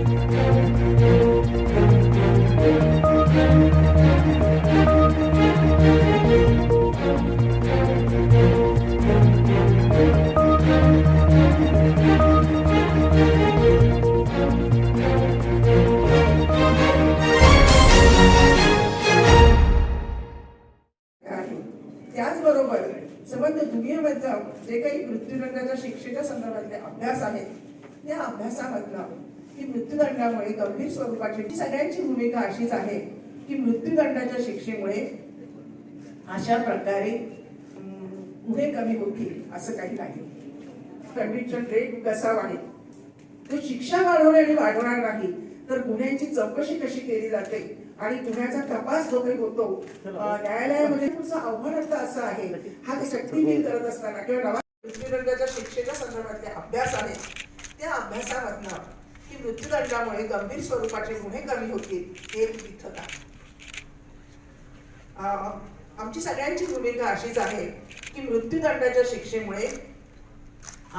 त्याचबरोबर संबंध दुनियेमधला जे काही मृत्यूदंडाच्या शिक्षेच्या संदर्भातले अभ्यास आहेत त्या अभ्यासामधला की मृत्यूदंडामुळे गंभीर स्वरूपाची सगळ्यांची भूमिका अशीच आहे की मृत्यूदंडाच्या शिक्षेमुळे अशा प्रकारे गुन्हे कमी होतील असं काही नाही. कन्व्हिक्शन रेट कसा वाढेल, तो शिक्षा वाढवणे आणि वाढवणार नाही तर गुन्ह्यांची चौकशी कशी केली जाते आणि गुन्ह्याचा तपास जो काही होतो न्यायालयामध्ये तुमचं आव्हान आता असं आहे हा ते सक्तीने करत असताना किंवा मृत्यूदंडाच्या शिक्षेच्या संदर्भातले अभ्यास आहेत त्या अभ्यासामधनं की मृत्यूदंडामुळे गंभीर स्वरूपाचे गुन्हे कमी होतील हे इथं नाही. आमची सगळ्यांची भूमिका अशीच आहे की मृत्यूदंडाच्या शिक्षेमुळे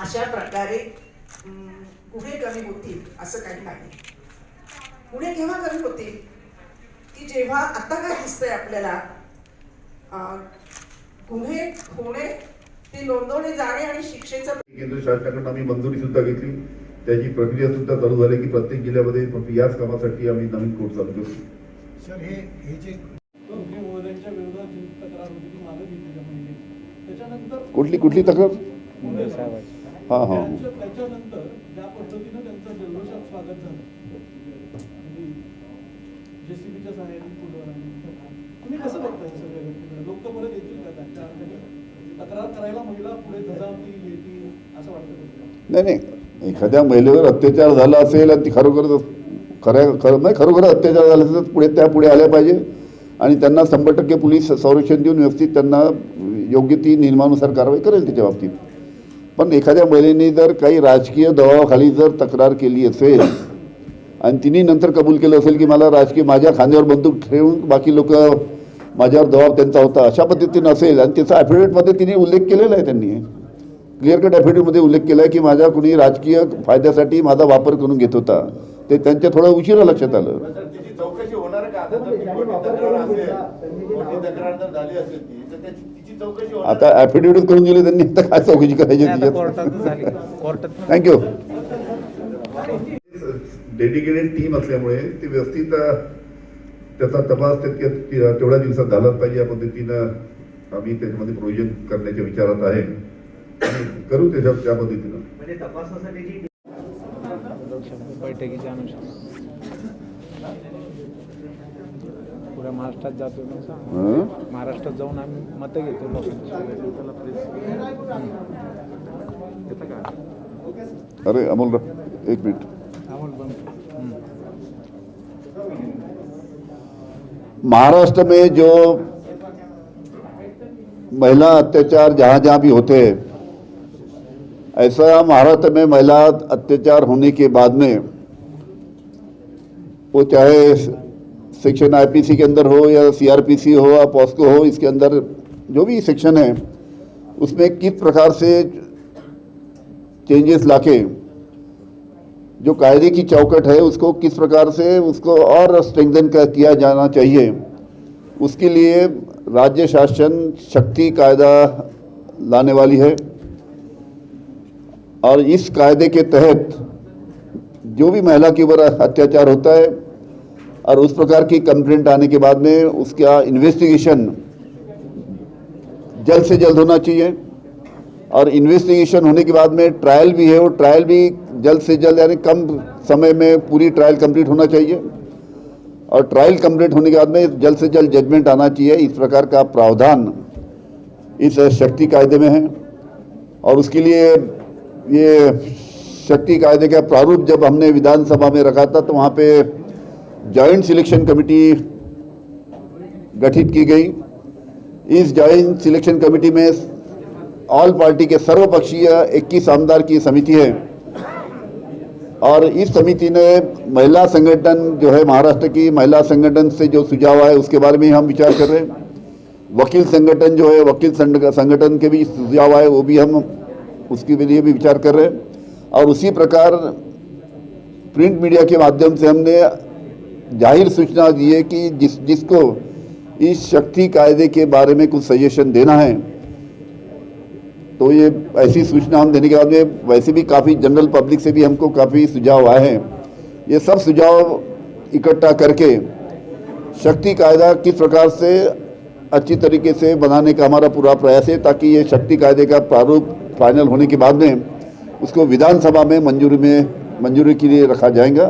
अशा प्रकारे गुन्हे कमी होतील असं काही नाही. गुन्हे केव्हा कमी होतील की जेव्हा आता काय दिसतंय आपल्याला गुन्हे होणे ते नोंदवले जाणे आणि शिक्षेचं केंद्र शासनाकडून आम्ही मंजुरी सुद्धा घेतली. त्याची प्रक्रिया सुद्धा चालू झाली की प्रत्येक जिल्ह्यामध्ये फक्त याच कामासाठी आम्ही नवीन कोर्ट चालू करू. सर हे जे महोदयांच्या विरोधात जी तक्रार होती ती मागे घेतली म्हणजे त्याच्यानंतर कुठली तक्रार? हा हा त्याच्यानंतर ज्या पद्धतीनं त्यांचं जल्लोषात स्वागत झालं जेसीबीच्या सहाय्याने तुम्ही कसं बघताय सगळ्या लोक तर परत येतील का त्यांच्या तक्रार करायला महिला पुढे धजावतील येतील असं वाटतं? नाही एखाद्या महिलेवर अत्याचार झाला असेल आणि ती खरोखर अत्याचार झाला असेल तर त्या पुढे आल्या पाहिजे आणि त्यांना 100% पोलीस संरक्षण देऊन व्यवस्थित त्यांना योग्य ती नियमानुसार कारवाई करेल त्याच्या बाबतीत. पण एखाद्या महिलेने जर काही राजकीय दबावाखाली जर तक्रार केली असेल आणि तिने नंतर कबूल केलं असेल की मला राजकीय माझ्या खांद्यावर बंदूक ठेवून बाकी लोक माझ्यावर दबाव त्यांचा होता अशा पद्धतीनं असेल आणि त्याचा ॲफिडेव्हिटमध्ये तिने उल्लेख केलेला आहे. त्यांनी क्लिअर कट ॲफिडेव्हिटमध्ये उल्लेख केला आहे की माझ्या कुणी राजकीय फायद्यासाठी माझा वापर करून घेत होता. ते त्यांच्या थोडं उशिरा लक्षात आलं. आता ॲफिडेव्हिट करून दिले त्यांनी आता काय चौकशी करायची त्याच्यात. थँक्यू. डेडिकेटेड टीम असल्यामुळे ते व्यवस्थित त्याचा तपास तेवढ्या दिवसात झालाच पाहिजे या पद्धतीनं आम्ही त्याच्यामध्ये प्रोव्हिजन करण्याच्या विचारात आहे आणि करू त्या पद्धतीनं. बैठकीच्या अनुषंगाने पुऱ्या महाराष्ट्रात जातो महाराष्ट्रात जाऊन आम्ही मतं घेतो अरे अमोल एक मिनिट. महाराष्ट्र में जो महिला अत्याचार जहाँ जहाँ भी होते हैं ऐसा महाराष्ट्र में महिला अत्याचार होने के बाद में वो चाहे सेक्शन आईपीसी के अंदर हो या सीआरपीसी हो या पॉस्को हो इसके अंदर जो भी सेक्शन है उसमें किस प्रकार से चेंजेस लाके जो कायदे की चौकट है उसको किस प्रकार से उसको और स्ट्रेंथन किया जाना चाहिए उसके लिए राज्य शासन शक्ति कायदा लाने वाली है और इस कायदे के तहत जो भी महिला के ऊपर अत्याचार होता है और उस प्रकार की कंप्लेंट आने के बाद में उसका इन्वेस्टिगेशन जल्द से जल्द होना चाहिए और इन्वेस्टिगेशन होने के बाद में ट्रायल भी है वो ट्रायल भी जल्द से जल्द यानी कम समय में पूरी ट्रायल कंप्लीट होना चाहिए और ट्रायल कंप्लीट होने के बाद में जल्द से जल्द जजमेंट आना चाहिए. इस प्रकार का प्रावधान इस शक्ति कायदे में है और उसके लिए ये शक्ति कायदे का प्रारूप जब हमने विधानसभा में रखा था तो वहाँ पे जॉइंट सिलेक्शन कमेटी गठित की गई. इस जॉइंट सिलेक्शन कमेटी में ऑल पार्टी के सर्वपक्षीय 21 आमदार की समिति है और इस समिति ने महिला संगठन जो है महाराष्ट्र की महिला संगठन से जो सुझाव है उसके बारे में हम विचार कर रहे हैं. वकील संगठन जो है वकील संगठन के भी सुझाव है वो भी हम उसके लिए भी विचार कर रहे हैं और उसी प्रकार प्रिंट मीडिया के माध्यम से हमने जाहिर सूचना दी है कि जिसको इस शक्ति कायदे के बारे में कुछ सजेशन देना है, तो ये ऐसी सूचना हम देने के बाद में वैसे भी काफ़ी जनरल पब्लिक से भी हमको काफ़ी सुझाव आए हैं। ये सब सुझाव इकट्ठा करके शक्ति कायदा किस प्रकार से अच्छी तरीके से बनाने का हमारा पूरा प्रयास है, ताकि ये शक्ति कायदे का प्रारूप फाइनल होने के बाद में उसको विधानसभा में मंजूरी के लिए रखा जाएगा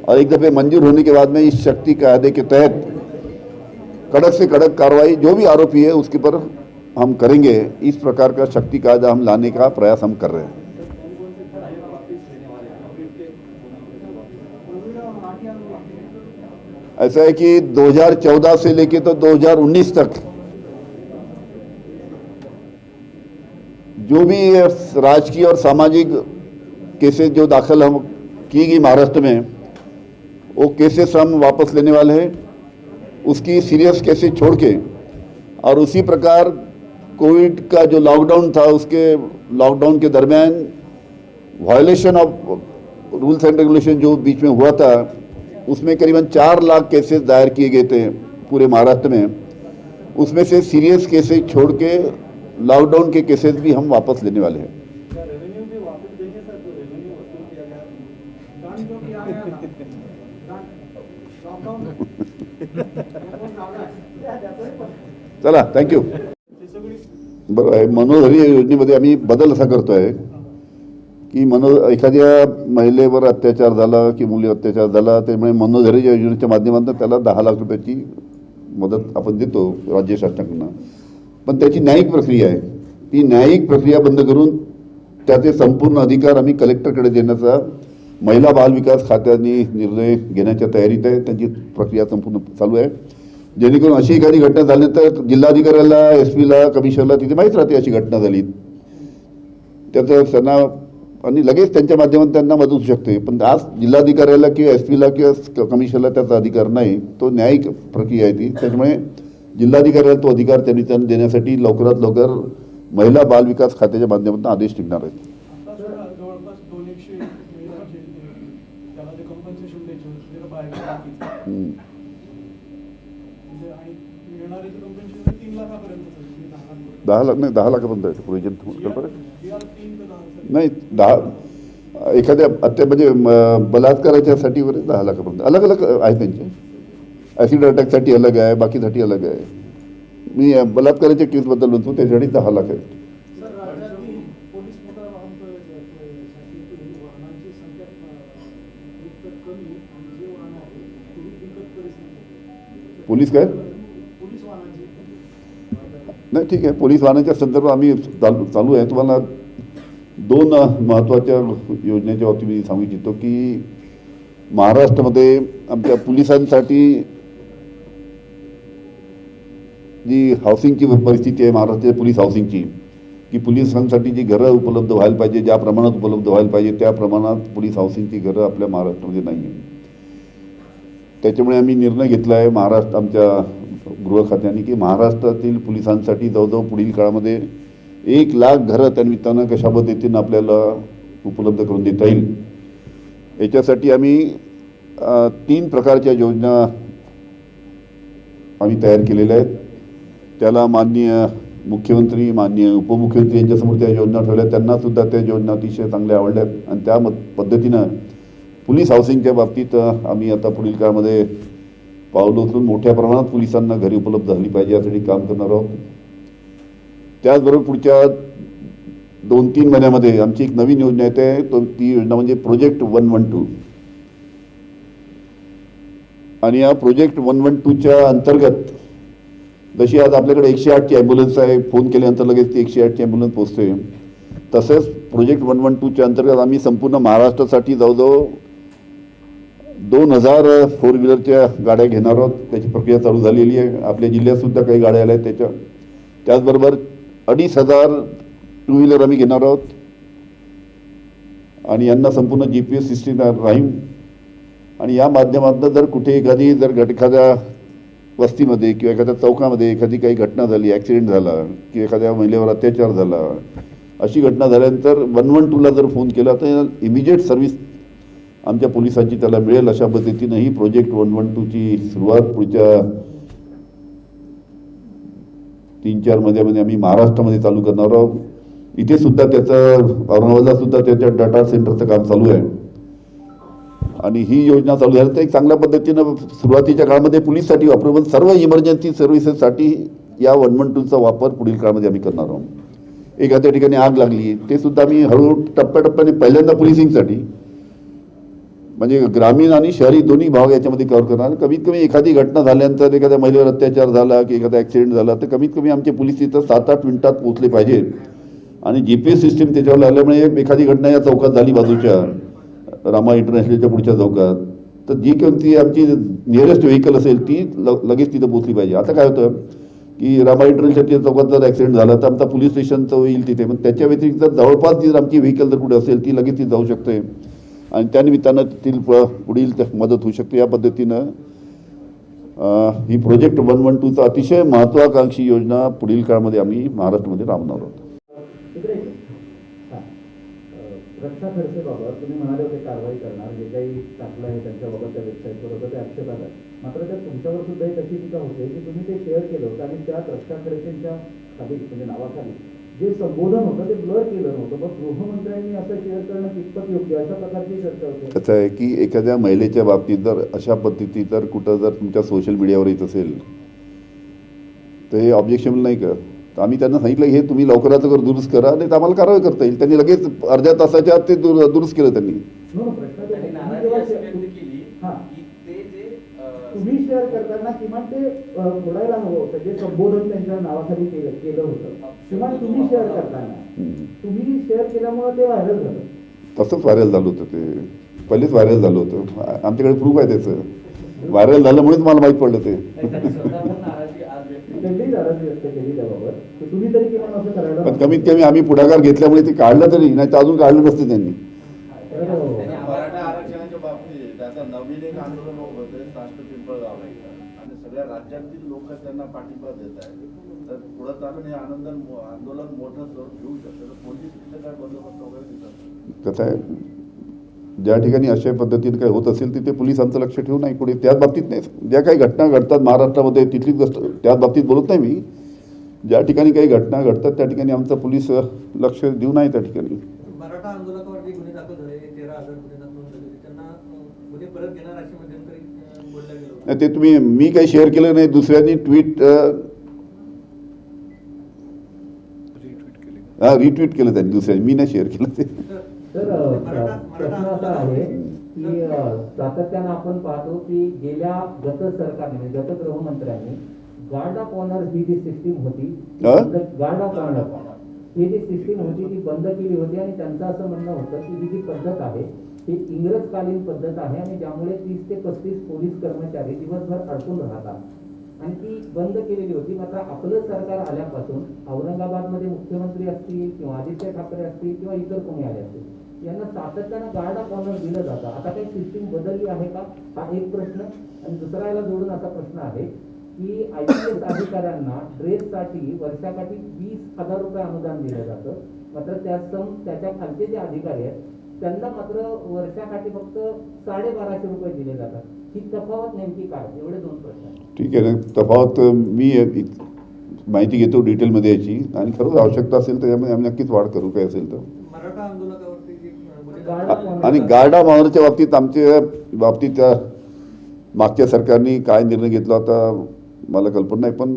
और एक दफ़े मंजूर होने के बाद में इस शक्ति कायदे के तहत कड़क से कड़क कार्रवाई जो भी आरोपी है उसके पर हम करेंगे। इस प्रकार का शक्ति कायदा हम लाने का प्रयास हम कर रहे हैं। ऐसा है कि 2014 से लेके तो 2019 तक जो भी राजकीय और सामाजिक केसेस जो दाखिल हम की गई महाराष्ट्र में, वो केसेस हम वापस लेने वाले हैं। उसकी सीरियस केसेस छोड़ के और उसी प्रकार कोविड का जो लॉकडाउन था, उसके लॉकडाउन के दरमियान violation of rules end regulation जो बीच में हुआ था, उसमें करीबन 4 लाख केसेस दायर किए गए थे पूरे महाराष्ट्र में। उसमें से सीरियस केसेस छोड़ के लॉकडाउन के केसेस भी हम वापस लेने वाले हैं। चला, थँक्यू। बरोबर आहे। मनोधरी योजनेमध्ये आम्ही बदल असा करतोय की एखाद्या महिलेवर अत्याचार झाला की मुली अत्याचार झाला, त्यामुळे मनोधैर्य योजनेच्या माध्यमातून त्याला 10 लाख रुपयाची मदत आपण देतो राज्य शासनाकडून। पण त्याची न्यायिक प्रक्रिया आहे, ती न्यायिक प्रक्रिया बंद करून त्याचे संपूर्ण अधिकार आम्ही कलेक्टरकडे देण्याचा महिला बाल विकास खात्याने निर्णय घेण्याच्या तयारीत आहे। त्यांची प्रक्रिया संपूर्ण चालू आहे, जेणेकरून अशी एखादी घटना झाली तर जिल्हाधिकाऱ्याला, एसपीला, कमिशनरला तिथे माहीत राहते अशी घटना झाली, त्याचं त्यांना आणि लगेच त्यांच्या माध्यमातून त्यांना मदत होऊ शकते। पण आज जिल्हाधिकाऱ्याला किंवा एसपीला किंवा कमिशनरला त्याचा अधिकार नाही, तो न्यायिक प्रक्रिया आहे ती। त्याच्यामुळे जिल्हाधिकाऱ्याला तो अधिकार त्यांनी देण्यासाठी लवकरात लवकर महिला बाल विकास खात्याच्या माध्यमातून आदेश निघणार आहेत। जवळपास 200 त्याला जे कंपन्सेशन द्यायचं बाहेर आणि मिळणारे कंपन्सेशन 3 लाखापर्यंत 10 लाख नाही, 10 लाखापर्यंत आहे प्रोविजन नाही। 10 एखाद्या म्हणजे बलात्काराच्यासाठी वगैरे 10 लाखापर्यंत अलग अलग आहे त्यांचे। ॲसिड अटॅकसाठी अलग आहे, बाकीसाठी अलग आहे। मी बलात्काराच्या केसबद्दल बोलतो, त्याच्यासाठी 10 लाख आहे। पोलीस काय नाही, ठीक आहे। पोलीस वाहनाच्या संदर्भात आम्ही चालू आहे। तुम्हाला 2 महत्त्वाच्या योजनेच्या बाबतीत मी सांगू इच्छितो की महाराष्ट्रामध्ये आमच्या पोलिसांसाठी जी हाऊसिंगची परिस्थिती आहे महाराष्ट्राच्या पोलीस हाऊसिंगची, की पोलिसांसाठी जी घरं उपलब्ध व्हायला पाहिजे, ज्या प्रमाणात उपलब्ध व्हायला पाहिजे त्या प्रमाणात पोलीस हाऊसिंगची घरं आपल्या महाराष्ट्रामध्ये नाही आहे। त्याच्यामुळे आम्ही निर्णय घेतला आहे महाराष्ट्र आमच्या गृह खात्याने की महाराष्ट्रातील पोलिसांसाठी जवळजवळ पुढील काळामध्ये 1 लाख घरं त्या निमित्तानं कशा पद्धतीनं आपल्याला उपलब्ध करून देता येईल, याच्यासाठी आम्ही 3 प्रकारच्या योजना आम्ही तयार केलेल्या आहेत। त्याला माननीय मुख्यमंत्री, माननीय उपमुख्यमंत्री यांच्यासमोर त्या योजना ठेवल्या, त्यांनासुद्धा त्या योजना अतिशय चांगल्या आवडल्यात आणि त्या पद्धतीनं पोलीस हाऊसिंगच्या बाबतीत आम्ही आता पुढील काळामध्ये पावलं उचलून मोठ्या प्रमाणात पोलिसांना घरी उपलब्ध झाली पाहिजे यासाठी काम करणार आहोत। त्याचबरोबर पुढच्या 2-3 महिन्यामध्ये आमची एक नवीन योजना येते, ती योजना म्हणजे प्रोजेक्ट 112 आणि या प्रोजेक्ट 112च्या अंतर्गत जशी आज आपल्याकडे 108ची ॲम्ब्युलन्स आहे, फोन केल्यानंतर लगेच ती 108ची ॲम्ब्युलन्स पोहोचते, तसेच प्रोजेक्ट 112च्या अंतर्गत आम्ही संपूर्ण महाराष्ट्रासाठी जवळजवळ 2000 4 व्हीलरच्या गाड्या घेणार आहोत। त्याची प्रक्रिया चालू झालेली आहे। आपल्या जिल्ह्यातसुद्धा काही गाड्या आल्या आहेत त्याच्या। त्याचबरोबर 2500 2 व्हीलर आम्ही घेणार आहोत आणि यांना संपूर्ण GPS सिस्टीम राहील आणि या माध्यमातून जर कुठे एखाद्या वस्तीमध्ये किंवा एखाद्या चौकामध्ये एखादी काही घटना झाली, ॲक्सिडेंट झाला किंवा एखाद्या महिलेवर अत्याचार झाला, अशी घटना झाल्यानंतर 112ला जर फोन केला तर इमिजिएट सर्व्हिस आमच्या पोलिसांची त्याला मिळेल अशा पद्धतीनं ही प्रोजेक्ट 112ची सुरुवात पुढच्या 3-4 महिन्यामध्ये आम्ही महाराष्ट्रामध्ये चालू करणार आहोत. इथे सुद्धा त्याचं औरंगाबादला सुद्धा त्याच्या डाटा सेंटरचं काम चालू आहे आणि ही योजना चालू झाली तर एक चांगल्या पद्धतीनं सुरुवातीच्या काळामध्ये पोलीससाठी वापरू, पण सर्व इमर्जन्सी सर्व्हिसेससाठी या 112चा वापर पुढील काळामध्ये आम्ही करणार आहोत. एखाद्या ठिकाणी आग लागली ते सुद्धा आम्ही हळूहळू टप्प्याटप्प्याने पहिल्यांदा पोलिसिंगसाठी म्हणजे ग्रामीण आणि शहरी दोन्ही भाग याच्यामध्ये कव्हर करणार. कमीत कमी एखादी घटना झाल्यानंतर एखाद्या महिलेवर अत्याचार झाला की एखादा ॲक्सिडेंट झाला तर कमीत कमी आमचे पोलीस तिथं 7-8 मिनिटात पोहोचले पाहिजे आणि GPS सिस्टीम त्याच्यावर लागल्यामुळे एखादी घटना या चौकात झाली बाजूच्या रामा इंटरनॅशनलच्या पुढच्या चौकात तर जी कोणती आमची नियरेस्ट व्हेकल असेल ती लगेच तिथं पोहोचली पाहिजे. आता काय होतं की रामा इंटरनॅशनलच्या चौकात जर ॲक्सिडेंट झाला तर आमचा पोलीस स्टेशनचं होईल तिथे, पण त्याच्या व्यतिरिक्त जर जवळपास जर आमची व्हेकल जर कुठे असेल ती लगेच ती जाऊ शकते आणि त्यानिमित्तानं तिथील पुढील मदत होऊ शकते. या पद्धतीनं ही प्रोजेक्ट 112चा अतिशय महत्त्वाकांक्षी योजना पुढील काळामध्ये आम्ही महाराष्ट्रामध्ये राबवणार आहोत. रक्षा खर्चाबाबत तुम्ही म्हणाले होते कारवाई करणार, जे काही टाकलं आहे त्यांच्याबाबत त्या वेबसाईटवर होतं ते आक्षेपात आहे. मात्र त्यात तुमच्यावर सुद्धा एक अशी टीका होते की तुम्ही ते शेअर केलं होतं आणि त्यात रक्षा खर्चेंच्या खाली म्हणजे नावाखाली जे संबोधन होतं ते ब्लर केलं नव्हतं. मग गृहमंत्र्यांनी असं शेअर करणं कितपत योग्य अशा प्रकारची चर्चा होते. कसं आहे की एखाद्या महिलेच्या बाबतीत जर अशा पद्धती जर कुठं जर तुमच्या सोशल मीडियावर येत असेल तर हे ऑब्जेक्शनेबल नाही का. तर आम्ही त्यांना सांगितलं हे तुम्ही लवकरात लवकर दुरुस्त करा आणि आम्हाला कारवाई करता येईल. त्यांनी लगेच अर्ध्या तासाच्या आत ते दुरुस्त केलं त्यांनी. तुम्ही शेअर करताना किमान ते बोलायला हवं होतं जे संबोधन त्यांच्या नावाखाली केलं होतं किमान तुम्ही शेअर करताना तुम्ही शेअर केल्यामुळे ते व्हायरल झालं. तसंच व्हायरल झालं होतं ते पहिलेच व्हायरल झालं होतं. आमच्याकडे प्रूफ आहे त्याचं. व्हायरल झाल्यामुळेच मला माहीत पडलं ते. पण कमीत कमी आम्ही पुढाकार घेतल्यामुळे ते काढलं तरी नाही तर अजून काढलं नसतं त्यांनी. मराठा आरक्षणाच्या बाबतीत आता नवीन एक आंदोलन होत आहे साष्ट पिंपळगावला आणि सगळ्या राज्यातील लोक त्यांना पाठिंबा देत आहेत. तर पुढे चालून हे आंदोलन मोठं स्वरूप घेऊ शकतं. तर पोलीस तिथे काय बंदोबस्त वगैरे देतात. कसं आहे ज्या ठिकाणी अशा पद्धतीने काही होत असेल तिथे पोलिसांचं लक्ष ठेवू नाही पुढे त्याच बाबतीत नाही. ज्या काही घटना घडतात महाराष्ट्रामध्ये तिथलीच गोष्ट त्याच बाबतीत बोलत नाही मी. ज्या ठिकाणी काही घटना घडतात त्या ठिकाणी आमचं पोलीस लक्ष देऊ नाही. त्या ठिकाणी मराठा आंदोलकावर जे गुन्हे दाखल झाले 13,000 गुन्हे दाखल झाले त्यांना गुन्हे परत घेणार अशी मध्यंतरी बोललं गेलं. नाही ते तुम्ही मी काही शेअर केलं नाही. दुसऱ्यांनी रिट्वीट केलं त्यांनी दुसऱ्यांनी. मी नाही शेअर केलं ते. तर प्रश्न असा आहे की सातत्यानं आपण पाहतो की गेल्या गत सरकारने म्हणजे गत गृहमंत्र्यांनी गार्ड ऑफ ऑनर ही जी सिस्टीम होती गार्ड ऑफ ऑनर ही जी सिस्टीम होती ती बंद केली होती आणि त्यांचं असं म्हणणं होतं की ही जी पद्धत आहे ही इंग्रजकालीन पद्धत आहे आणि ज्यामुळे 30 ते 35 पोलीस कर्मचारी दिवसभर अडकून राहतात आणि ती बंद केलेली होती. मात्र आपलं सरकार आल्यापासून औरंगाबादमध्ये मुख्यमंत्री असतील किंवा आदित्य ठाकरे असतील किंवा इतर कोणी आले असतील यांना सातत्यानं गार्ड ऑफ ऑनर दिलं जातं. आता काही सिस्टीम बदलली आहे का हा एक प्रश्न. आणि दुसरा याला जोडून असा प्रश्न आहे की IPS अधिकाऱ्यांना ड्रेससाठी वर्षाकाठी 20,000 रुपये अनुदान दिलं जातं. मात्र त्याच्या खालचे जे अधिकारी आहेत त्यांना मात्र वर्षाकाठी फक्त 1250 रुपये दिले जातात. ही तफावत नेमकी काय? एवढे 2 प्रश्न. ठीक आहे ना. तफावत मी माहिती घेतो डिटेलमध्ये याची आणि खरंच आवश्यकता असेल तर यामध्ये आम्ही नक्कीच वाढ करू काय असेल तर. मराठा आंदोलकावरती आणि गार्ड ऑफ ऑनरच्या बाबतीत आमच्या बाबतीत मागच्या सरकारने काय निर्णय घेतला होता मला कल्पना नाही. पण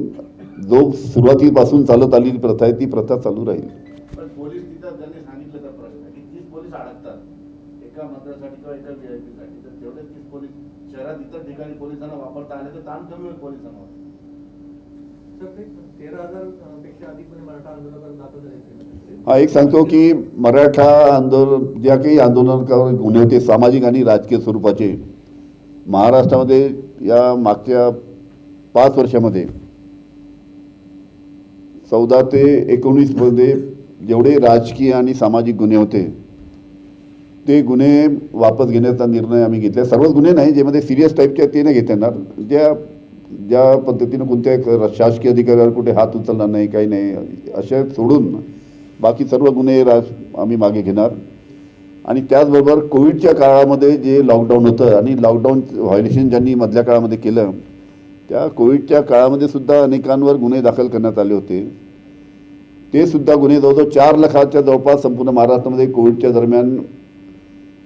जो सुरुवातीपासून चालत आलेली प्रथा आहे ती प्रथा चालू राहील. पण पोलीस तिथं त्यांनी सांगितलं तर प्रश्न की 30 पोलीस अडकतात एका मंत्र्यासाठी किंवा एका VIP साठी. तर तेवढे 30 पोलीस शहरात इतर ठिकाणी पोलिसांना वापरता आले तर ताण कमी होईल पोलिसांवर. 13,000 पेक्षा अधिक मराठा आंदोलकांना दाखल झाले. हा एक सांगतो की मराठा आंदोलन ज्या काही आंदोलनावर गुन्हे होते सामाजिक आणि राजकीय स्वरूपाचे महाराष्ट्रामध्ये या मागच्या 5 वर्षामध्ये 14 ते 19 मध्ये जेवढे राजकीय आणि सामाजिक गुन्हे होते ते गुन्हे वापस घेण्याचा निर्णय आम्ही घेतला. सर्वच गुन्हे नाही ज्यामध्ये सिरियस टाईपचे ते नाही घेता येणार. ज्या पद्धतीनं कोणत्या शासकीय अधिकाऱ्यावर कुठे हात उचलणार नाही काही नाही अशा सोडून बाकी सर्व गुन्हे आम्ही मागे घेणार आणि त्याचबरोबर कोविडच्या काळामध्ये जे लॉकडाऊन होतं आणि लॉकडाऊन व्हायोलेशन ज्यांनी मधल्या काळामध्ये केलं, त्या कोविडच्या काळामध्ये सुद्धा अनेकांवर गुन्हे दाखल करण्यात आले होते. ते सुद्धा गुन्हे जवळजवळ 4 लाखाच्या जवळपास संपूर्ण महाराष्ट्रामध्ये कोविडच्या दरम्यान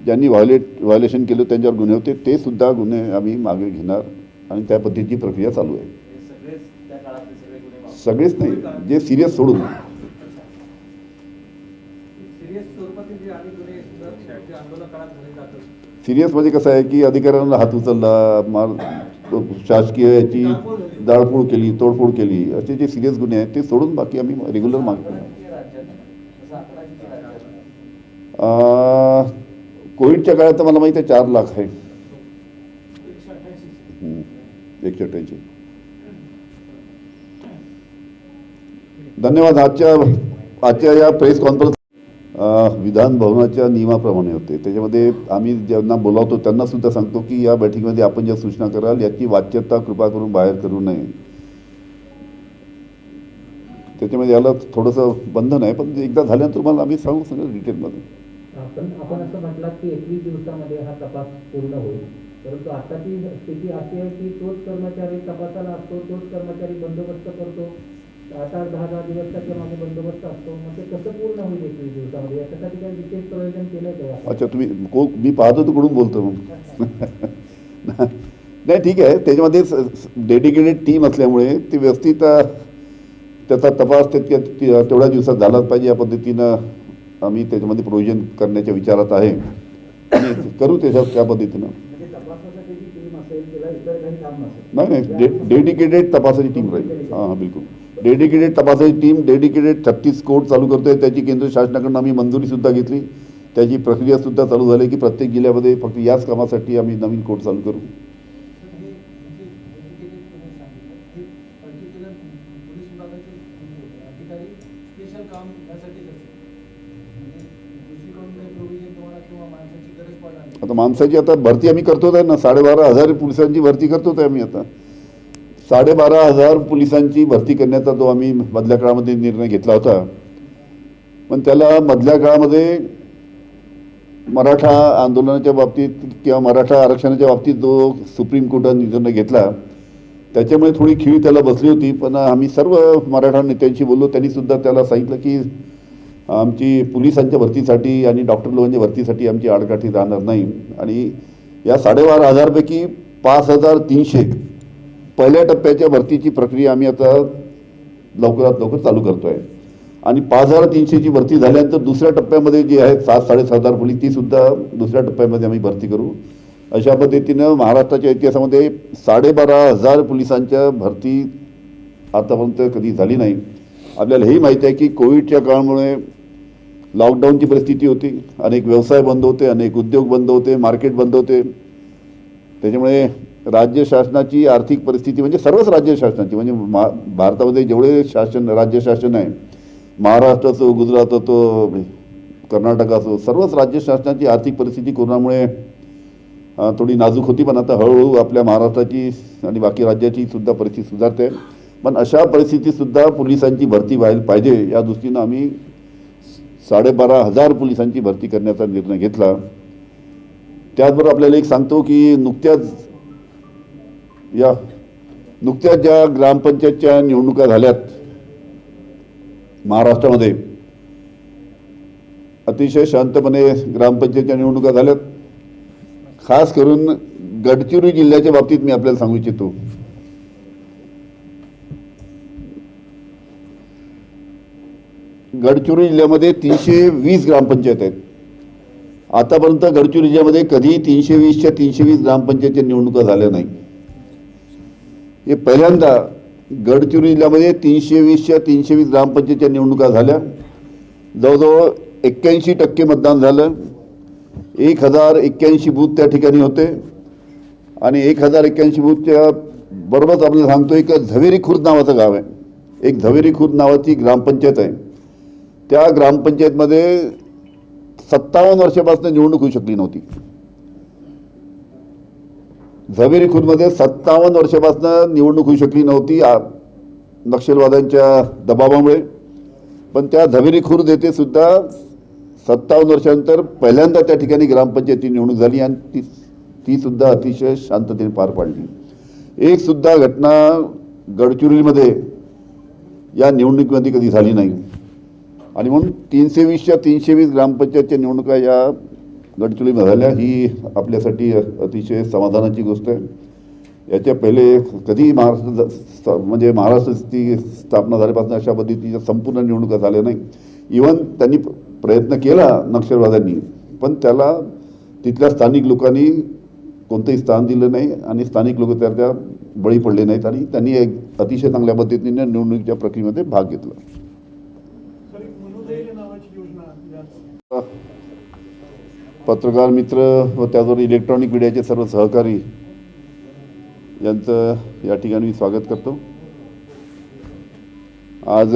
ज्यांनी व्हायोलेशन केलं त्यांच्यावर गुन्हे होते, ते सुद्धा गुन्हे आम्ही मागे घेणार आणि त्या पद्धतीची प्रक्रिया चालू आहे. सगळेच नाही, जे सिरियस सोडून. सिरियस म्हणजे कसं आहे की अधिकाऱ्यांना हात उचलला, शासकीय याची जाळपोळ केली, तोडफोड केली, असे जे सिरियस गुन्हे आहेत ते सोडून बाकी आम्ही रेग्युलर मागतो. कोविडच्या काळात तर मला माहिती आहे 4 लाख आहे. 188. धन्यवाद. आजच्या या प्रेस कॉन्फरन्स विधान भवनाच्या नियमाप्रमाणे होते. त्याच्यामध्ये आम्ही ज्यांना बोलावतो त्यांना सुद्धा सांगतो की या बैठकीमध्ये आपण ज्या सूचना कराल याची वाच्यता कृपा करून बाहेर करू नये. त्याच्यामध्ये याला थोडंसं बंधन आहे, पण एकदा झाल्यानंतर तुम्हाला आम्ही सांगू सगळं डिटेलमध्ये. आपण असं म्हटलं की 21 दिवसामध्ये हा तपास पूर्ण होईल, परंतु आताची स्थिती अशी आहे की तोच कर्मचारी तपासाला असतो, तोच कर्मचारी बंदोबस्त करतो, 8-10 दिवसाच्या मागे बंदोबस्त असतो. मग ते कसं पूर्ण होईल 21 दिवसामध्ये? याच्यासाठी काही विशेष प्रयोजन केलं का? अच्छा, तुम्ही मी पाहतो तो कुठून बोलतो मग. नाही, ठीक आहे. त्याच्यामध्ये डेडिकेटेड टीम असल्यामुळे ते व्यवस्थित त्याचा तपास तेवढ्या दिवसात झालाच पाहिजे. या पद्धतीनं आम्ही त्याच्यामध्ये प्रोव्हिजन करण्याच्या विचारात आहे आणि करू त्या पद्धतीनं. नाही, डेडिकेटेड तपासाची टीम राहील. हां, बिलकुल डेडिकेटेड तपासाची टीम, डेडिकेटेड 36 कोर्ट चालू करतोय. त्याची केंद्र शासनाकडून आम्ही मंजुरीसुद्धा घेतली. त्याची प्रक्रियासुद्धा चालू झाली की प्रत्येक जिल्ह्यामध्ये फक्त याच कामासाठी आम्ही नवीन कोर्ट चालू करू. आता माणसाची आता भरती आम्ही करतोच आहे ना. 12,500 पोलिसांची भरती करतोच आहे आम्ही. आता 12,500 पोलिसांची भरती करण्याचा जो आम्ही मधल्या काळामध्ये निर्णय घेतला होता, पण त्याला मधल्या काळामध्ये मराठा आंदोलनाच्या बाबतीत किंवा मराठा आरक्षणाच्या बाबतीत जो सुप्रीम कोर्टाने निर्णय घेतला त्याच्यामुळे थोडी खीळ त्याला बसली होती. पण आम्ही सर्व मराठा नेत्यांशी बोललो, त्यांनी सुद्धा त्याला सांगितलं की आमची पोलिसांच्या भरतीसाठी आणि डॉक्टर लोकांच्या भरतीसाठी आमची आडकाठी राहणार नाही. आणि या 12,500 पैकी 5,300 पहिल्या टप्प्याच्या भरतीची प्रक्रिया आम्ही आता लवकरात लवकर चालू करतो आहे. आणि 5,300ची भरती झाल्यानंतर दुसऱ्या टप्प्यामध्ये जी आहेत 7,000-7,500 पोलीस, ती सुद्धा दुसऱ्या टप्प्यामध्ये आम्ही भरती करू. अशा पद्धतीनं महाराष्ट्राच्या इतिहासामध्ये 12,500 पोलिसांच्या भरती आतापर्यंत कधी झाली नाही. आपल्याला हेही माहिती आहे की कोविडच्या काळामुळे लॉकडाऊनची परिस्थिती होती, अनेक व्यवसाय बंद होते, अनेक उद्योग बंद होते, मार्केट बंद होते. त्याच्यामुळे राज्य शासनाची आर्थिक परिस्थिती म्हणजे सर्वच राज्य शासनाची म्हणजे भारतामध्ये जेवढे राज्य शासन आहे, महाराष्ट्र असो, गुजरात असो, कर्नाटक असो, सर्वच राज्य शासनाची आर्थिक परिस्थिती कोरोनामुळे थोडी नाजूक होती. पण आता हळूहळू आपल्या महाराष्ट्राची आणि बाकी राज्याची सुद्धा परिस्थिती सुधारते. पण अशा परिस्थितीतसुद्धा पोलिसांची भरती व्हायला पाहिजे या दृष्टीनं आम्ही 12,500 पोलिसांची भरती करण्याचा निर्णय घेतला. त्याचबरोबर आपल्याला एक सांगतो की नुकत्याच ज्या ग्रामपंचायतच्या निवडणुका झाल्यात महाराष्ट्रामध्ये, अतिशय शांतपणे ग्रामपंचायतच्या निवडणुका झाल्यात. खास करून गडचिरोली जिल्ह्याच्या बाबतीत मी आपल्याला सांगू इच्छितो. गडचिरोली जिल्ह्यामध्ये 320 ग्रामपंचायत आहेत. आतापर्यंत गडचिरोली जिल्ह्यामध्ये कधी 320च्या 320 ग्रामपंचायतच्या निवडणुका झाल्या नाही. हे पहिल्यांदा गडचिरोली जिल्ह्यामध्ये 320च्या 320 ग्रामपंचायतच्या निवडणुका झाल्या. जवळजवळ 81% मतदान झालं. 1,081 बूथ त्या ठिकाणी होते. आणि 1,081 बूथच्या बरोबरच आपल्याला सांगतो एक झवेरी खुर्द नावाचं गाव आहे, एक झवेरी खुर्द नावाची ग्रामपंचायत आहे. त्या ग्रामपंचायतमध्ये 57 वर्षापासून निवडणूक होऊ शकली नव्हती. झवेरी खुर्दमध्ये 57 वर्षापासून निवडणूक होऊ शकली नव्हती नक्षलवाद्यांच्या दबावामुळे. पण त्या झवेरी खुर्द येथे सुद्धा 57 वर्षानंतर पहिल्यांदा त्या ठिकाणी ग्रामपंचायती निवडणूक झाली आणि ती सुद्धा अतिशय शांततेने पार पाडली. एक सुद्धा घटना गडचिरोलीमध्ये या निवडणुकीमध्ये कधी झाली नाही. आणि म्हणून 320च्या 320 ग्रामपंचायतच्या निवडणुका या गडचिरोलीमध्ये झाल्या. ही आपल्यासाठी अतिशय समाधानाची गोष्ट आहे. याच्या पहिले कधी महाराष्ट्राची स्थापना झाल्यापासून अशा पद्धतीच्या संपूर्ण निवडणुका झाल्या नाही. इव्हन त्यांनी प्रयत्न केला नक्षलवाद्यांनी, पण त्याला तिथल्या स्थानिक लोकांनी कोणतंही स्थान दिलं नाही आणि स्थानिक लोक त्या बळी पडले नाहीत आणि त्यांनी एक अतिशय चांगल्या पद्धतीने निवडणुकीच्या प्रक्रियेमध्ये भाग घेतला. पत्रकार मित्र व त्याचबरोबर इलेक्ट्रॉनिक मीडियाचे सर्व सहकारी यांचं या ठिकाणी मी स्वागत करतो. आज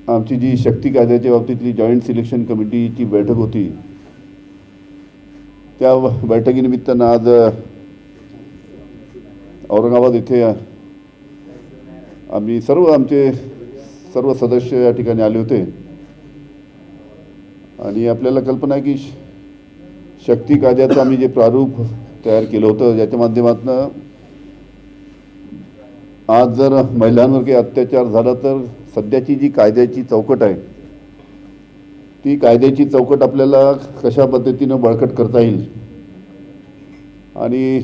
आमची जी शक्ती कायद्याच्या बाबतीतली जॉईंट सिलेक्शन कमिटीची बैठक होती, त्या बैठकीनिमित्तानं आज औरंगाबाद येथे आम्ही आमचे सर्व सदस्य या ठिकाणी आले होते. आणि आपल्याला कल्पना आहे की शक्ती कायद्याचं आम्ही जे प्रारूप तयार केलं होतं, ज्याच्या माध्यमातून आज जर महिलांवर काही अत्याचार झाला तर सध्याची जी कायद्याची चौकट आहे, ती कायद्याची चौकट आपल्याला कशा पद्धतीनं बळकट करता येईल आणि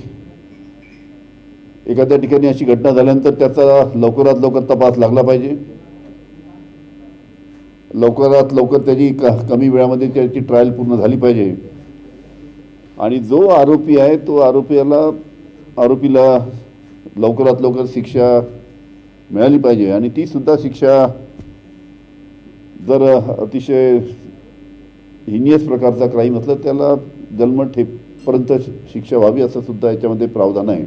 एखाद्या ठिकाणी अशी घटना झाल्यानंतर त्याचा लवकरात लवकर तपास लागला पाहिजे. लवकरात लवकर त्याची कमी वेळामध्ये त्याची ट्रायल पूर्ण झाली पाहिजे आणि जो आरोपी आहे तो आरोपीला लवकरात लवकर शिक्षा मिळाली पाहिजे. आणि ती सुद्धा शिक्षा जर अतिशय हिनियस प्रकारचा क्राईम असला त्याला जन्मठेपर्यंत शिक्षा व्हावी असं सुद्धा याच्यामध्ये प्रावधान आहे.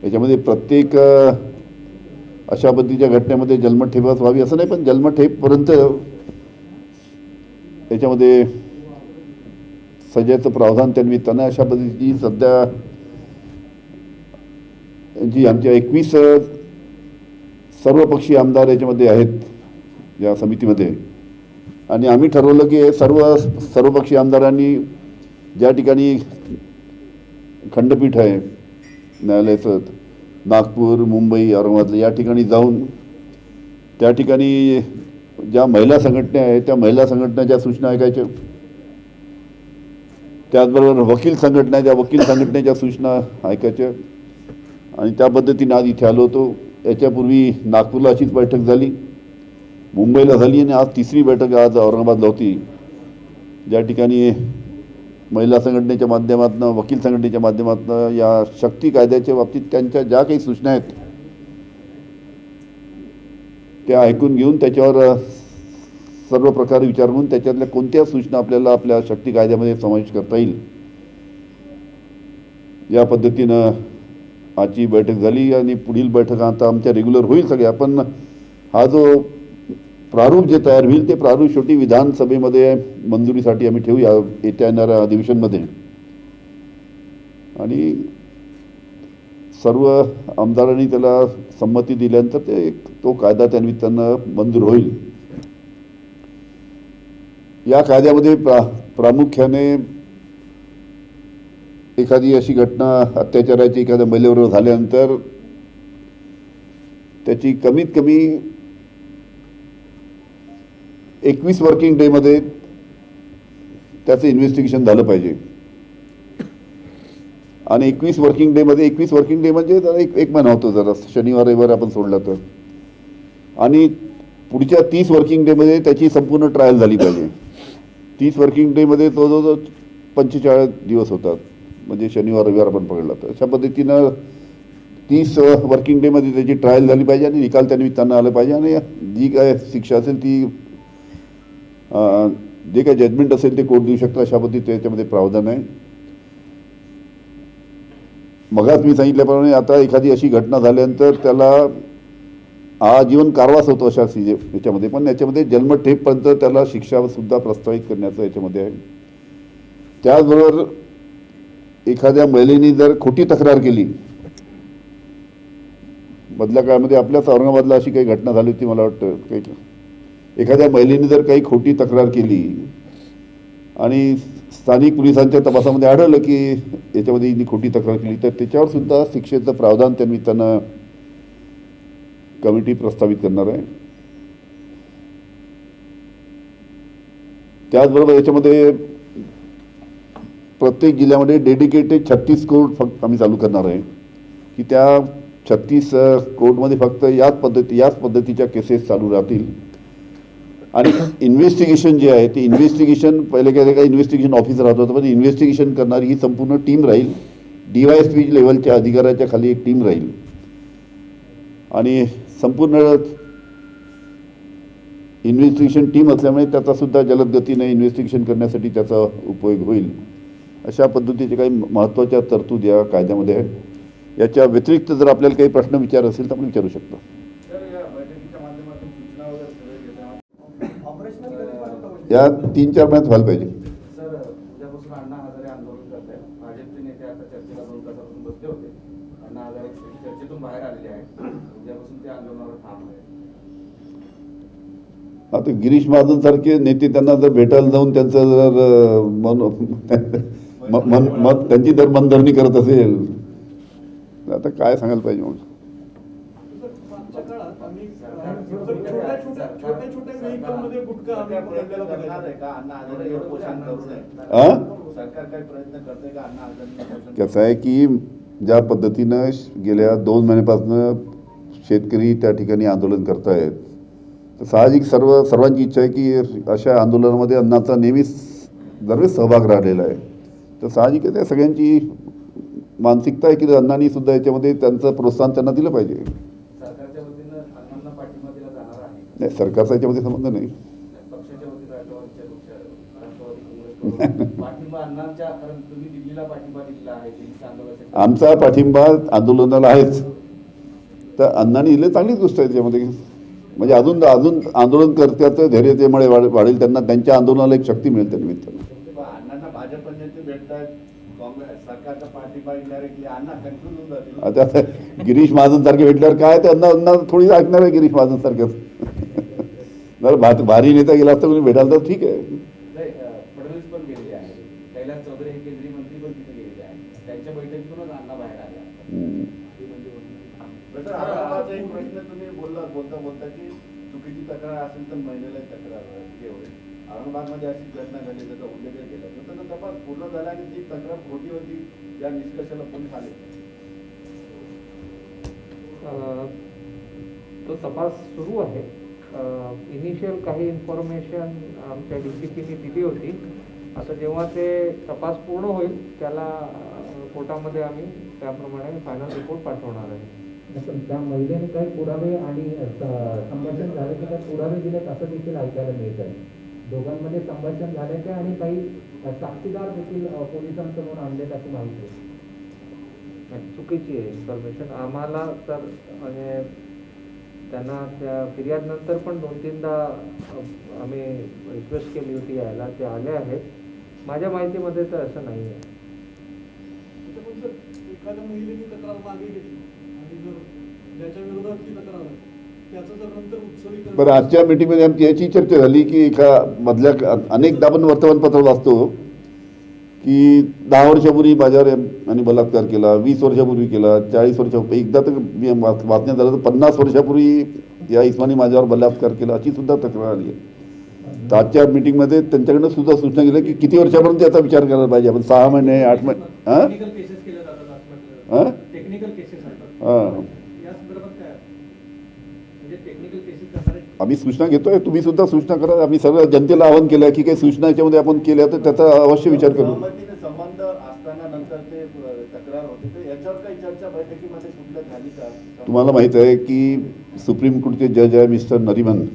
याच्यामध्ये प्रत्येक अशा पद्धतीच्या घटनेमध्ये जन्मठेपच व्हावी असं नाही, पण जन्मठेपर्यंत याच्यामध्ये सजाचं प्रावधान त्या निमित्तानं अशा पद्धतीची सध्या जी आमच्या 21 सर्वपक्षीय आमदार याच्यामध्ये आहेत या समितीमध्ये. आणि आम्ही ठरवलं की सर्वपक्षीय आमदारांनी ज्या ठिकाणी खंडपीठ आहे न्यायालयाचं, नागपूर, मुंबई, औरंगाबाद या ठिकाणी जाऊन त्या ठिकाणी ज्या महिला संघटना आहेत त्या महिला संघटनेच्या सूचना ऐकायच्या. त्याचबरोबर वकील संघटना त्या वकील संघटनेच्या सूचना ऐकायच्या आणि त्या पद्धतीने आज इथे आलो होतो. याच्यापूर्वी नागपूरला अशीच बैठक झाली, मुंबईला झाली आणि आज तिसरी बैठक आज औरंगाबादला होती, ज्या ठिकाणी महिला संघटनेच्या माध्यमातून वकील संघटनेच्या माध्यमातून या शक्ती कायद्याच्या बाबतीत त्यांच्या ज्या काही सूचना आहेत त्या ऐकून घेऊन त्याच्यावर सर्व प्रकारे विचार करून त्याच्यातल्या कोणत्या सूचना आपल्याला आपल्या शक्ती कायद्यामध्ये समाविष्ट करता येईल या पद्धतीनं आजची बैठक झाली. आणि पुढील बैठक आता आमच्या रेग्युलर होईल सगळ्या. पण हा जो प्रारूप जे तयार होईल ते प्रारूप शेवटी विधानसभेमध्ये मंजुरीसाठी आम्ही ठेवू येत्या येणाऱ्या अधिवेशनमध्ये. आणि सर्व आमदारांनी त्याला संमती दिल्यानंतर तो कायदा त्या निमित्तानं मंजूर होईल. या कायद्यामध्ये प्रामुख्याने एखादी अशी घटना अत्याचाराची एखाद्या महिलेवर झाल्यानंतर त्याची कमीत कमी 21 वर्किंग डेमध्ये त्याचं इन्व्हेस्टिगेशन झालं पाहिजे. आणि 21 वर्किंग डे म्हणजे एक महिना होतो जरा, शनिवार रविवार आपण सोडला तर. आणि पुढच्या 30 वर्किंग डेमध्ये त्याची संपूर्ण ट्रायल झाली पाहिजे. 30 वर्किंग डेमध्ये जवळजवळ 45 दिवस होतात, म्हणजे शनिवार रविवार आपण पकडला तर. अशा पद्धतीनं 30 वर्किंग डेमध्ये त्याची ट्रायल झाली पाहिजे आणि निकाल त्या निमित्तानं आलं पाहिजे. आणि जी काय शिक्षा असेल ती जे काय जजमेंट असेल ते कोर्ट देऊ शकतं अशा पद्धतीने त्याच्यामध्ये प्रावधान आहे. मगाच मी सांगितल्याप्रमाणे आता एखादी अशी घटना झाल्यानंतर त्याला आजीवन कारावास होतो अशा याच्यामध्ये, पण याच्यामध्ये जन्मठेपर्यंत त्याला शिक्षा सुद्धा प्रस्तावित करण्याचं याच्यामध्ये आहे. त्याचबरोबर एखाद्या महिलेने जर खोटी तक्रार केली, मधल्या काळामध्ये आपल्याच औरंगाबादला अशी काही घटना झाली होती मला वाटतं, काही एखाद्या महिलेने जर काही खोटी तक्रार केली आणि स्थानिक पोलिसांच्या तपासामध्ये आढळलं की याच्यामध्ये हिने खोटी तक्रार केली तर त्याच्यावर सुद्धा शिक्षेचं प्रावधान त्या निमित्तानं कमिटी प्रस्तावित करणार आहे. त्याचबरोबर याच्यामध्ये प्रत्येक जिल्ह्यामध्ये डेडिकेटेड 36 कोर्ट फक्त आम्ही चालू करणार आहे की त्या 36 कोर्टमध्ये फक्त याच पद्धतीच्या केसेस चालू राहतील. आणि इन्व्हेस्टिगेशन जे आहे ते इन्व्हेस्टिगेशन पहिले काय इन्व्हेस्टिगेशन ऑफिसर राहत होतं पण इन्व्हेस्टिगेशन करणारी ही संपूर्ण टीम राहील. DYSP लेवलच्या अधिकाऱ्याच्या खाली एक टीम राहील आणि संपूर्ण इन्व्हेस्टिगेशन टीम असल्यामुळे त्याचा सुद्धा जलद गतीने इन्व्हेस्टिगेशन करण्यासाठी त्याचा उपयोग होईल. अशा पद्धतीचे काही महत्त्वाच्या तरतूद या कायद्यामध्ये आहे. याच्या व्यतिरिक्त जर आपल्याला काही प्रश्न विचार असेल तर आपण विचारू शकतो. या 3-4 महिन्यात व्हायला पाहिजे. सर उद्यापासून अण्णा हजारे आंदोलन करत आहेत. भाजपचे नेते आता चर्चेला 2 तासापासून बसले होते. अण्णा हजारे चर्चेतून बाहेर आलेले आहेत. उद्यापासून ते आंदोलनावर ठाम आहे. आता गिरीश महाजन सारखे नेते त्यांना जर भेटायला जाऊन त्यांचं जर मत त्यांची जर मनधरणी करत असेल तर आता काय सांगायला पाहिजे मग. मागच्या काळात आम्ही छोट्या व्हेकलमध्ये गुटखा आम्ही पकडलेला करणार आहे का अण्णा हजारे उपोषण करू नये? सरकार काही प्रयत्न करते का अण्णा हजारे? कसं आहे की ज्या पद्धतीनं गेल्या 2 महिन्यापासून शेतकरी त्या ठिकाणी आंदोलन करतायत तर साहजिक सर्वांची इच्छा आहे की अशा आंदोलनामध्ये अण्णाचा नेहमीच दरवेळेस सहभाग राहिलेला आहे. तर साहजिक आहे त्या सगळ्यांची मानसिकता आहे की अण्णांनी सुद्धा याच्यामध्ये त्यांचं प्रोत्साहन त्यांना दिलं पाहिजे. सरकारच्या वतीनं अण्णांना पाठिंबा दिला जाणार आहे. नाही सरकारचा याच्यामध्ये संबंध नाही. पक्षाच्या वतीनं राष्ट्रवादी काँग्रेस पाठिंबा अण्णांच्या कारण तुम्ही दिल्लीला पाठिंबा दिलेला आहे. दिल्लीच्या आंदोलनासाठी आमचा पाठिंबा आंदोलनाला आहेच. तर अण्णांनी दिले चांगलीच गोष्ट आहे त्याच्यामध्ये. म्हणजे अजून आंदोलनकर्त्याचं धैर्य त्यामुळे वाढेल. त्यांना त्यांच्या आंदोलनाला एक शक्ती मिळेल त्या निमित्तानं. अण्णांना भाजप नेते भेटतात काँग्रेस सरकारचा पाठिंबा इनडायरेक्टली अण्णा कन्फ्युज होऊन जातील. आता गिरीश महाजन सारखे भेटल्यावर काय ते अण्णा थोडी ऐकणार आहे गिरीश महाजन सारखं. जर भारी नेता गेला असता कोणी भेटायला तर ठीक आहे. फडणवीस पण गेलेले आहे. कैलास चौधरी हे केंद्रीय मंत्री पण तिथे गेलेले आहेत. त्यांच्या बैठकीतूनच अण्णा बाहेर आले. एक प्रश्न तुम्ही बोलता की चुकीची तक्रार असेल तर महिलेला तक्रार होईल. औरंगाबादमध्ये अशी घटना घडली त्याचा उल्लेख केला तर तपास पूर्ण झाला आणि ती तक्रार खोटी होती या निष्कर्षाला पोलीस आले. तो तपास सुरू आहे. इनिशियल काही इन्फॉर्मेशन आमच्या DCPने दिली होती. आता जेव्हा ते तपास पूर्ण होईल त्याला कोर्टामध्ये आम्ही त्याप्रमाणे फायनल रिपोर्ट पाठवणार आहे. त्या महिलेने काही पुरावे आणि संभाषण झाले की काही पुरावे दिलेत असं देखील ऐकायला मिळत आहे. दोघांमध्ये संभाषण झाल्याचे आणि काही साक्षीदार देखील पोलिसांसमोर आणलेत अशी माहिती आहे. चुकीची आहे इन्फॉर्मेशन आम्हाला. तर म्हणजे त्यांना त्या फिर्यादनंतर पण 2-3दा आम्ही रिक्वेस्ट केली होती यायला. ते आले आहेत. माझ्या माहितीमध्ये तर असं नाही आहे. एखाद्या महिलेने तक्रार मागे घेतली आणि जर ज्याच्या विरोधात ती तक्रार आहे त्याचं जर नंतर उत्सवी बरं आजच्या मीटिंगमध्ये आमची याची चर्चा झाली की एका मधल्या अनेकदा आपण वर्तमानपत्र वाचतो की 10 वर्षापूर्वी माझ्यावर आणि बलात्कार केला, 20 वर्षापूर्वी केला, 40 वर्षापूर्वी एकदा तर मी वाचण्यात झालं तर 50 वर्षापूर्वी या इस्मानी माझ्यावर बलात्कार केला अशी सुद्धा तक्रार आली आहे. तर आजच्या मीटिंगमध्ये त्यांच्याकडनं सुद्धा सूचना केल्या की किती वर्षापर्यंत याचा विचार करायला पाहिजे आपण. 6 महिने 8 महिने हां टेक्निकल केसेस हां या संदर्भात काय म्हणजे टेक्निकल केसेस करणारे आम्ही सूचना घेतोय. तुम्ही सुद्धा सूचना करा. आम्ही सगळ्या जनतेला आवाहन केलं की काही सूचना याच्यामध्ये आपण केल्या तर त्याचा अवश्य विचार करू. संबंध असताना नंतर ते तक्रार होते तर याच्यावर काही चर्चा बैठकीमध्ये कुठल्या झाली का? तुम्हाला माहीत आहे की सुप्रीम कोर्टचे जज आहे मिस्टर नरिमन,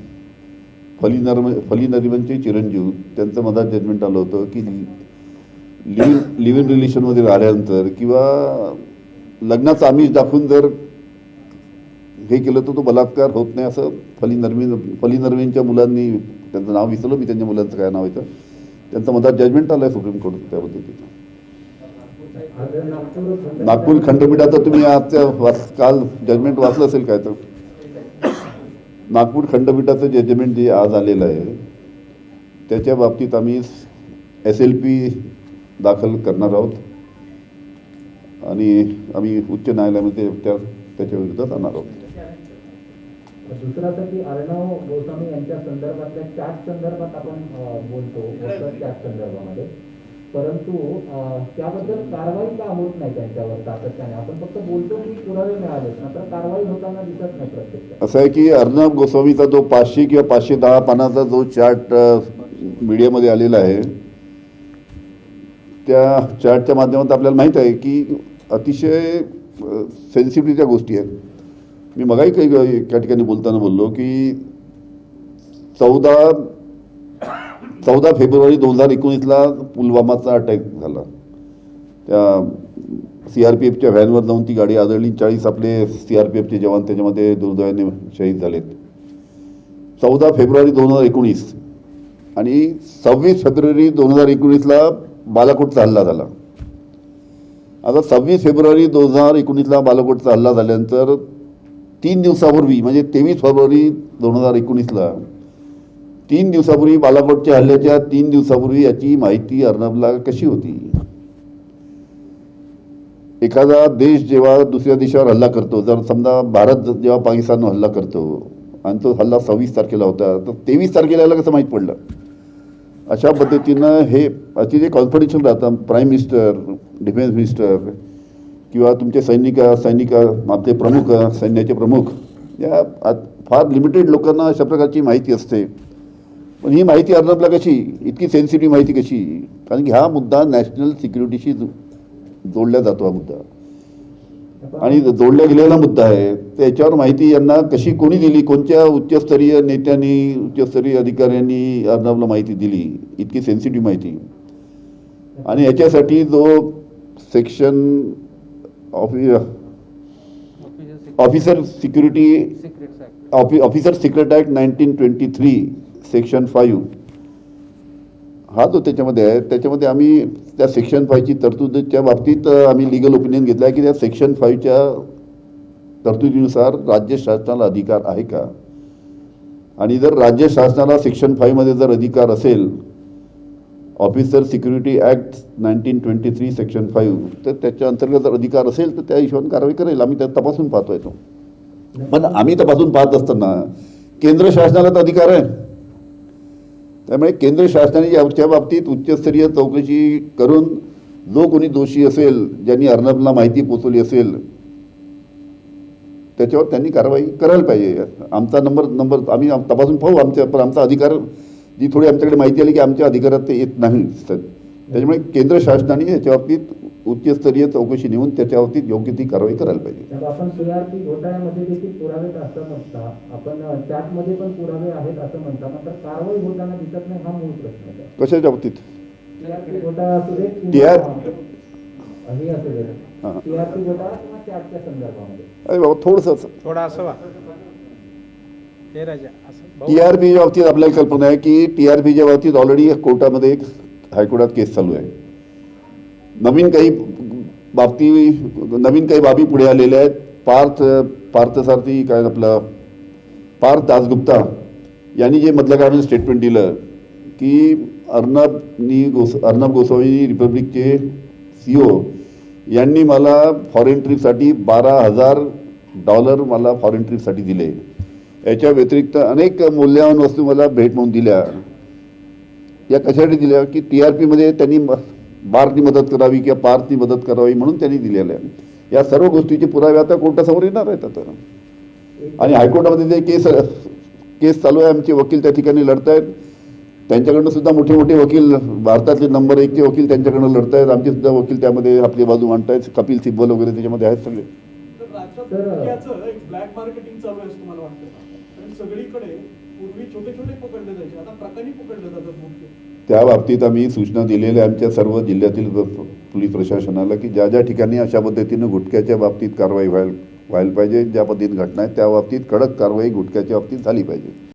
फली नरिमनचे चिरंजीव, त्यांचं मधात जजमेंट आलं होतं की लिव्ह इन रिलेशनमध्ये राहिल्यानंतर किंवा लग्नाचं आमिष दाखवून जर हे केलं तर तो बलात्कार होत नाही असं फली नरवीनच्या मुलांनी, त्यांचं नाव विसरलो मी, त्यांच्या मुलांचं काय नाव येतं, त्यांचं मधात जजमेंट आलं आहे सुप्रीम कोर्ट त्या पद्धतीचं. नागपूर खंडपीठाचं तुम्ही आजच्या काल जजमेंट वाचलं असेल काय तर नागपूर खंडपीठाचं जजमेंट जे आज आलेलं आहे त्याच्या बाबतीत आम्ही SLP दाखल करणार आहोत आणि आम्ही उच्च न्यायालयामध्ये त्याच्या विरुद्ध जाणार आहोत. दुसरा तर की अर्णव गोस्वामी यांच्या संदर्भातल्या चॅट संदर्भात आपण बोलतो चॅट संदर्भामध्ये, परंतु त्याबद्दल कारवाई का होत नाही त्यांच्यावर सातत्याने? आपण फक्त बोलतो की पुरावे मिळाले, मात्र कारवाई होताना दिसत नाही प्रत्यक्षात. असं आहे की अर्णब गोस्वामीचा जो 500 किंवा 510 पानाचा जो चार्ट मीडियामध्ये आलेला आहे त्या चार्टच्या माध्यमातून आपल्याला माहीत आहे की अतिशय सेन्सिटिव्हच्या गोष्टी आहेत. मी मगाही काही एका ठिकाणी बोलताना बोललो की 14 फेब्रुवारी 2019ला पुलवामाचा अटॅक झाला. त्या CRPFच्या व्हॅनवर जाऊन ती गाडी आदळली, 40 आपले CRPFचे जवान त्याच्यामध्ये दुर्दैवाने शहीद झालेत. 14 फेब्रुवारी 2019 आणि 26 फेब्रुवारी 2019ला बालाकोटचा हल्ला झाला. आता 26 फेब्रुवारी 2019ला बालाकोटचा हल्ला झाल्यानंतर 3 दिवसापूर्वी म्हणजे 23 फेब्रुवारी 2019ला 3 दिवसापूर्वी बालाकोटच्या हल्ल्याच्या 3 दिवसापूर्वी याची माहिती अर्णबला कशी होती? एखादा देश जेव्हा दुसऱ्या देशावर हल्ला करतो, जर समजा भारत जेव्हा पाकिस्तानवर हल्ला करतो आणि तो हल्ला 26 तारखेला होता तर 23 तारखेला याला कसं माहीत पडलं? अशा पद्धतीनं हे अतिशय कॉन्फिडेन्शियल राहतं. प्राईम मिनिस्टर, डिफेन्स मिनिस्टर किंवा तुमचे सैनिक आपले प्रमुख, सैन्याचे प्रमुख या फार लिमिटेड लोकांना अशा प्रकारची माहिती असते. पण ही माहिती अर्णबला कशी, इतकी सेन्सिटिव्ह माहिती कशी? कारण की हा मुद्दा नॅशनल सिक्युरिटीशी जोडला जातो हा मुद्दा आणि जोडल्या गेलेला मुद्दा आहे. त्याच्यावर माहिती यांना कशी कोणी दिली, कोणत्या उच्चस्तरीय नेत्यांनी, उच्चस्तरीय अधिकाऱ्यांनी अर्णबला माहिती दिली, इतकी सेन्सिटिव्ह माहिती? आणि याच्यासाठी जो section officer secret act 1923 section 5 हा जो त्याच्यामध्ये आहे, त्याच्यामध्ये आम्ही त्या सेक्शन 5ची तरतुदीच्या बाबतीत आम्ही लिगल ओपिनियन घेतला आहे की त्या सेक्शन 5च्या तरतुदीनुसार राज्य शासनाला अधिकार आहे का? आणि जर राज्य शासनाला सेक्शन 5मध्ये जर अधिकार असेल, ऑफिसर सिक्युरिटी ॲक्ट 1923 सेक्शन 5, तर त्याच्या अंतर्गत जर अधिकार असेल तर त्या हिशोबाने कारवाई करेल. आम्ही त्यात तपासून पाहतोय तो. पण आम्ही तपासून पाहत असताना केंद्र शासनाला तर अधिकार आहे. त्यामुळे केंद्र शासनाने याच्या बाबतीत उच्चस्तरीय चौकशी करून जो कोणी दोषी असेल, ज्यांनी अर्णबला माहिती पोचवली असेल, त्याच्यावर त्यांनी कारवाई करायला पाहिजे. आमचा नंबर आम्ही तपासून पाहू. पण आमचा अधिकार जी थोडी आमच्याकडे माहिती आली की आमच्या अधिकारात ते येत नाही. त्याच्यामुळे केंद्र शासनाने याच्या बाबतीत उच्चस्तरीय चौकशी नेऊन त्याच्या बाबतीत योग्य ती कारवाई करायला पाहिजे. आपण CRP घोटाळ्यामध्ये देखील पुरावे असं म्हणता, आपण चॅटमध्ये पण पुरावे आहेत असं म्हणता, मात्र कारवाई होताना दिसत नाही, हा मूळ प्रश्न आहे. कशाच्या बाबतीत? CRP घोटाळा असू दे, हे असू दे, CRP घोटाळा किंवा चॅटच्या संदर्भामध्ये. अरे बाबा थोडा असं वा हे राजा असं TRPच्या बाबतीत आपल्याला कल्पना आहे की TRPच्या बाबतीत ऑलरेडी कोर्टामध्ये एक हायकोर्टात केस चालू आहे. नवीन काही बाबी पुढे आलेल्या आहेत. पार्थसारथी काय आपला पार्थ दासगुप्ता यांनी जे मधल्या काळामध्ये स्टेटमेंट दिलं की अर्णब गोस्वामी रिपब्लिकचे CEO यांनी मला फॉरेन ट्रिपसाठी $12,000 मला फॉरेन ट्रिपसाठी दिले. याच्या व्यतिरिक्त अनेक मूल्यवान वस्तू मला भेट म्हणून दिल्या. या कशासाठी दिल्या की TRPमध्ये त्यांनी बारनी मदत करावी किंवा पार्थनी मदत करावी म्हणून त्यांनी दिलेल्या. या सर्व गोष्टीचे पुरावे आता कोर्टासमोर येणार आहेत आता. आणि हायकोर्टामध्ये जे केस चालू आहे, आमचे वकील त्या ठिकाणी लढत आहेत. त्यांच्याकडनं सुद्धा मोठे वकील, भारतातले नंबर 1चे वकील त्यांच्याकडनं लढत आहेत. आमचे सुद्धा वकील त्यामध्ये आपली बाजू मांडतायत. कपिल सिब्बल वगैरे त्याच्यामध्ये आहेत सगळे. राज्यात एक ब्लॅक मार्केटिंग चालू आहे असं तुम्हाला वाटतं का? कारण सगळीकडे पूर्वी छोटे पकडले जायचे, आता ट्रकांनी पकडले जातात मुख्य. त्या बाबतीत आम्ही सूचना दिलेल्या आमच्या सर्व जिल्ह्यातील पोलीस प्रशासनाला की ज्या ठिकाणी अशा पद्धतीनं गुटख्याच्या बाबतीत कारवाई व्हायला पाहिजे, ज्या पद्धतीने घटना आहे त्या बाबतीत कडक कारवाई गुटख्याच्या बाबतीत झाली पाहिजे.